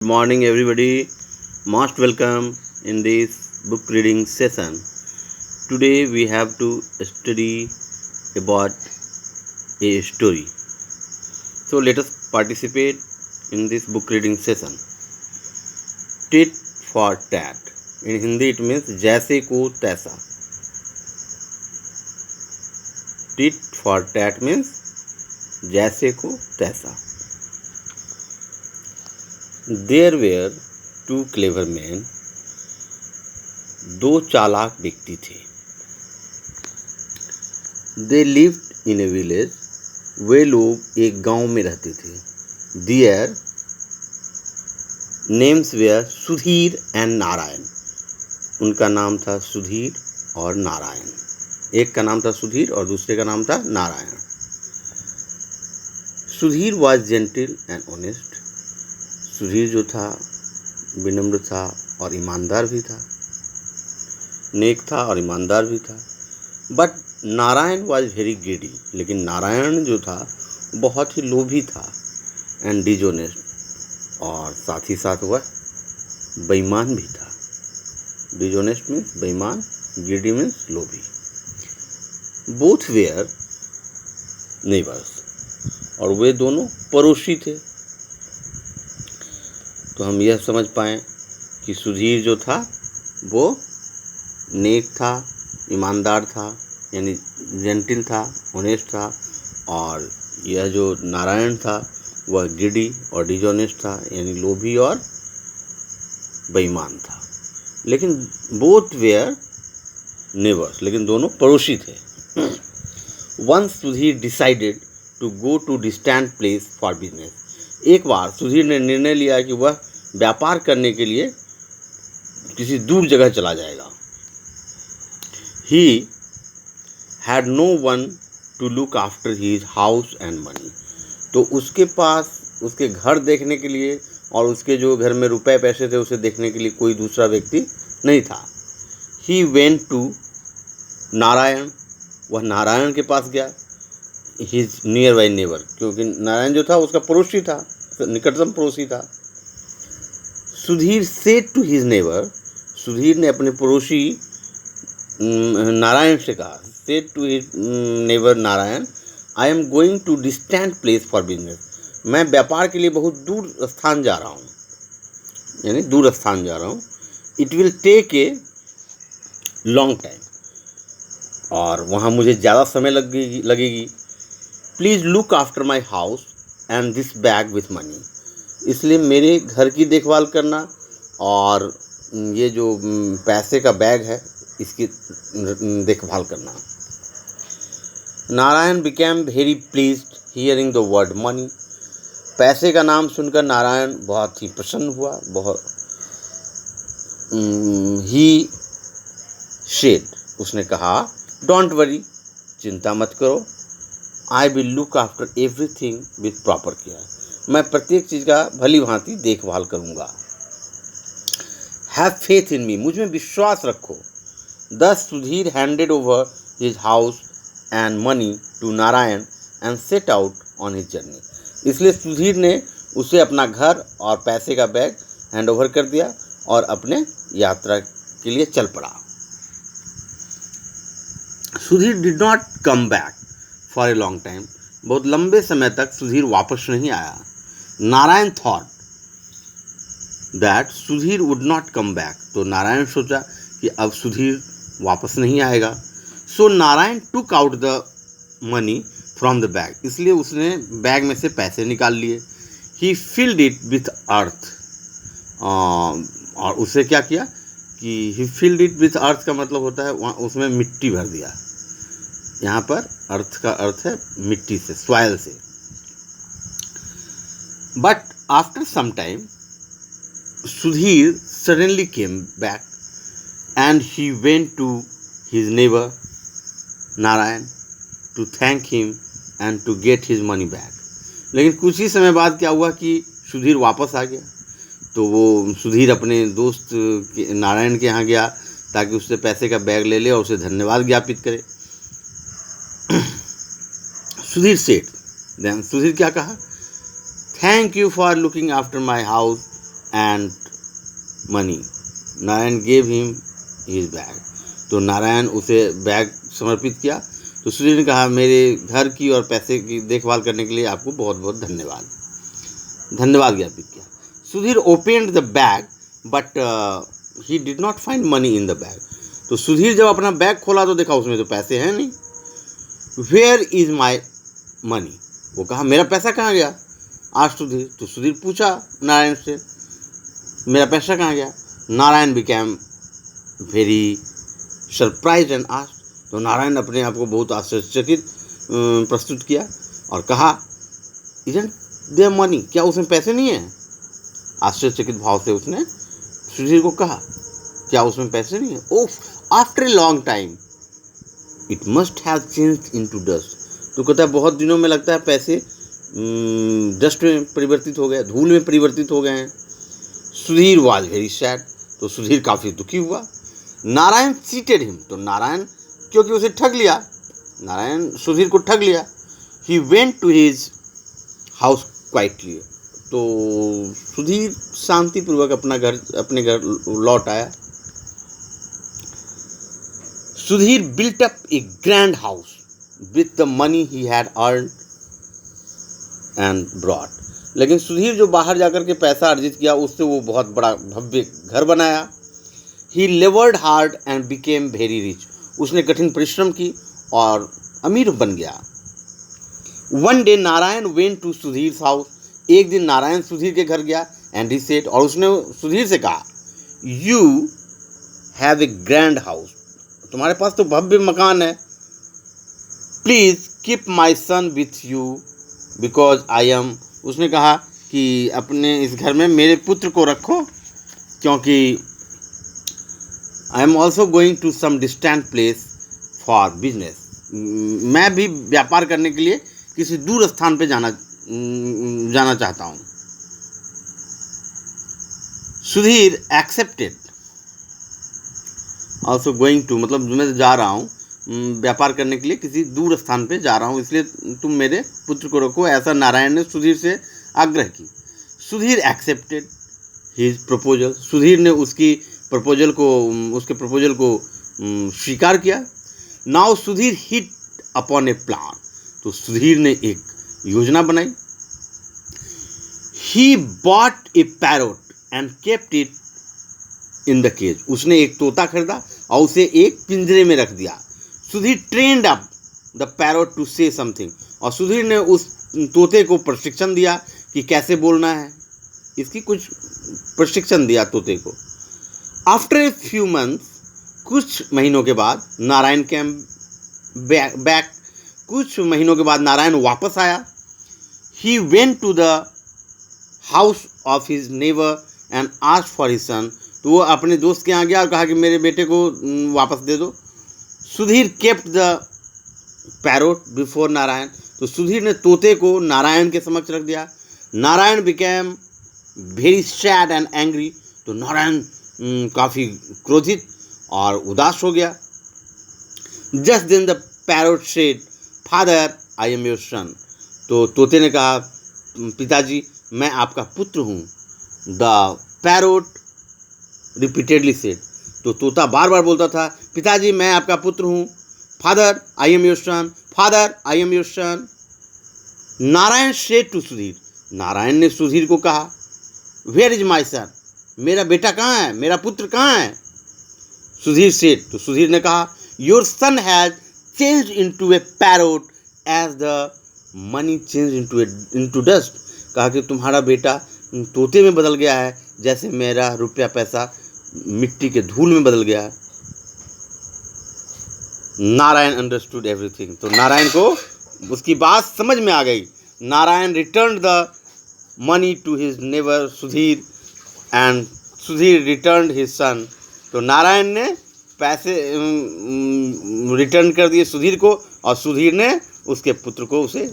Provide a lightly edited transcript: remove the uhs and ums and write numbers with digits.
Good morning, everybody. Most welcome in this book reading session. Today we have to study about a story. So let us participate in this book reading session. Tit for tat. In Hindi it means जैसे को तैसा. Tit for tat means जैसे को तैसा. There were two clever men. दो चालाक व्यक्ति थे. They lived in a village. वे लोग एक गांव में रहते थे. Their names were Sudhir and Narayan. उनका नाम था सुधीर और नारायण. एक का नाम था सुधीर और दूसरे का नाम था Narayan. Sudhir was gentle and honest. Sudhir जो था विनम्र था और ईमानदार भी था, नेक था और ईमानदार भी था. But Narayan was very greedy. लेकिन नारायण जो था बहुत ही लोभी था. एंड डिजोनेस्ट, और साथ ही साथ वह बेईमान भी था. डिजोनेस्ट मीन्स बेईमान, ग्रीडी मीन्स लोभी. बोथ वेयर नेबर्स, और वे दोनों पड़ोसी थे. तो हम यह समझ पाएँ कि सुधीर जो था वो नेक था, ईमानदार था, यानी जेंटिल था, ऑनेस्ट था. और यह जो नारायण था वह ग्रीडी और डिजोनेस्ट था, यानी लोभी और बेईमान था. लेकिन बोथ वेयर नेबर्स, लेकिन दोनों पड़ोसी थे. Once Sudhir decided to go to distant place for business. एक बार सुधीर ने निर्णय लिया कि वह व्यापार करने के लिए किसी दूर जगह चला जाएगा. He had no one to look after his house and money. तो उसके पास उसके घर देखने के लिए और उसके जो घर में रुपए पैसे थे उसे देखने के लिए कोई दूसरा व्यक्ति नहीं था. He went to Narayan. वह नारायण के पास गया. हिज नियर बाई नेबर, क्योंकि नारायण जो था उसका पड़ोसी था, निकटतम पड़ोसी था. Sudhir said to his neighbour. Sudhir ने अपने पड़ोसी नारायण से कहा. Said to his neighbour Narayan, I am going to distant place for business. मैं व्यापार के लिए बहुत दूर स्थान जा रहा हूँ, यानी दूर स्थान जा रहा हूँ. It will take a long time, और वहाँ मुझे ज़्यादा समय लगेगी. Please look after my house and this bag with money. इसलिए मेरे घर की देखभाल करना और ये जो पैसे का बैग है इसकी देखभाल करना. Narayan became very pleased hearing the word money. पैसे का नाम सुनकर नारायण बहुत ही प्रसन्न हुआ. बहुत ही सेड, उसने कहा, डोंट वरी, चिंता मत करो. I will look after everything with proper care. मैं प्रत्येक चीज़ का भली भांति देखभाल करूँगा. हैव फेथ इन मी, मुझ में विश्वास रखो. Thus Sudhir handed over his house and money to Narayan and set out on his journey. इसलिए सुधीर ने उसे अपना घर और पैसे का बैग हैंड ओवर कर दिया और अपने यात्रा के लिए चल पड़ा. Sudhir did not come back for a long time. बहुत लंबे समय तक सुधीर वापस नहीं आया. Narayan thought that Sudhir would not come back. तो नारायण सोचा कि अब सुधीर वापस नहीं आएगा. So Narayan took out the money from the bag. इसलिए उसने बैग में से पैसे निकाल लिए. He filled it with earth. और उसे क्या किया कि ही फिल्ड इट विथ अर्थ का मतलब होता है वहाँ उसमें मिट्टी भर दिया. यहाँ पर अर्थ का अर्थ है मिट्टी से, सॉइल से. But after some time Sudhir suddenly came back and he went to his neighbour Narayan to thank him and to get his money back. लेकिन कुछ ही समय बाद क्या हुआ कि सुधीर वापस आ गया. तो वो सुधीर अपने दोस्त नारायण के यहाँ गया ताकि उससे पैसे का बैग ले ले और उसे धन्यवाद ज्ञापित करे. सुधीर सेठ, देन सुधीर क्या कहा, thank you for looking after my house and money. Narayan gave him his bag. तो नारायण उसे बैग समर्पित किया। तो सुधीर ने कहा, मेरे घर की और पैसे की देखभाल करने के लिए आपको बहुत बहुत धन्यवाद ज्ञापित किया। Sudhir opened the bag but he did not find money in the bag. तो सुधीर जब अपना बैग खोला तो देखा उसमें तो पैसे हैं नहीं। वेयर इज माई मनी, वो कहा मेरा पैसा कहाँ गया, आज सुधीर। तो सुधीर पूछा नारायण से, मेरा पैसा कहाँ गया। Narayan became very surprise and asked. तो नारायण अपने आप को बहुत आश्चर्यचकित प्रस्तुत किया और कहा, इजंट देयर मनी, क्या उसमें पैसे नहीं है। आश्चर्यचकित भाव से उसने सुधीर को कहा, क्या उसमें पैसे नहीं है। Oof, after a long time it must have changed into dust. तो कहता है बहुत दिनों में लगता है पैसे डस्ट में परिवर्तित हो गए, धूल में परिवर्तित हो गए हैं। Sudhir was very sad. तो सुधीर काफ़ी दुखी हुआ। Narayan cheated him. तो नारायण, क्योंकि उसे ठग लिया, नारायण सुधीर को ठग लिया। He went to his house quietly. तो सुधीर शांतिपूर्वक अपने घर लौट आया। Sudhir built up a grand house with the money he had earned and brought. लेकिन सुधीर जो बाहर जाकर के पैसा अर्जित किया उससे वो बहुत बड़ा भव्य घर बनाया। He labored hard and became very rich. उसने कठिन परिश्रम की और अमीर बन गया। One day Narayan went to Sudhir's house. एक दिन नारायण सुधीर के घर गया and he said, और उसने सुधीर से कहा, You have a grand house. तुम्हारे पास तो भव्य मकान है। Please keep my son with you because I am. उसने कहा कि अपने इस घर में मेरे पुत्र को रखो, क्योंकि I am also going to some distant place for business. मैं भी व्यापार करने के लिए किसी दूर स्थान पे जाना चाहता हूँ। Sudhir accepted. Also going to मतलब मैं जा रहा हूँ व्यापार करने के लिए, किसी दूर स्थान पे जा रहा हूँ, इसलिए तुम मेरे पुत्र को रखो, ऐसा नारायण ने सुधीर से आग्रह की। Sudhir accepted his proposal. Sudhir ने उसके प्रपोजल को स्वीकार किया। Now Sudhir hit upon a plan. तो सुधीर ने एक योजना बनाई। He bought a parrot and kept it in the cage. उसने एक तोता खरीदा और उसे एक पिंजरे में रख दिया। Sudhir trained up the parrot to say something. और सुधीर ने उस तोते को प्रशिक्षण दिया कि कैसे बोलना है, इसकी कुछ प्रशिक्षण दिया तोते को। आफ्टर ए फ्यू मंथ्स, कुछ महीनों के बाद नारायण कैम बैक। कुछ महीनों के बाद नारायण वापस आया। He went to the house of his neighbour and asked for his son. तो वो अपने दोस्त के यहाँ गया और कहा कि मेरे बेटे को वापस दे दो। Sudhir kept the parrot before Narayan. तो सुधीर ने तोते को नारायण के समक्ष रख दिया। Narayan became very sad and angry. तो नारायण काफ़ी क्रोधित और उदास हो गया। Just then the parrot said, father I am your son. तो तोते ने कहा, पिताजी मैं आपका पुत्र हूँ। The parrot repeatedly said. तो तोता बार बार बोलता था, पिताजी मैं आपका पुत्र हूँ, father I am your son, father I am your son. Narayan said to Sudhir. Narayan ने सुधीर को कहा, वेयर इज माई सन, मेरा बेटा कहाँ है, मेरा पुत्र कहाँ है। सुधीर सेड। तो सुधीर ने कहा, your son has changed into a parrot as the money change into dust. कहा कि तुम्हारा बेटा तोते में बदल गया है, जैसे मेरा रुपया पैसा मिट्टी के धूल में बदल गया है। Narayan understood everything. तो नारायण को उसकी बात समझ में आ गई। Narayan return the money to his neighbour Sudhir and Sudhir return his son. तो नारायण ने पैसे रिटर्न कर दिए सुधीर को और सुधीर ने उसके पुत्र को उसे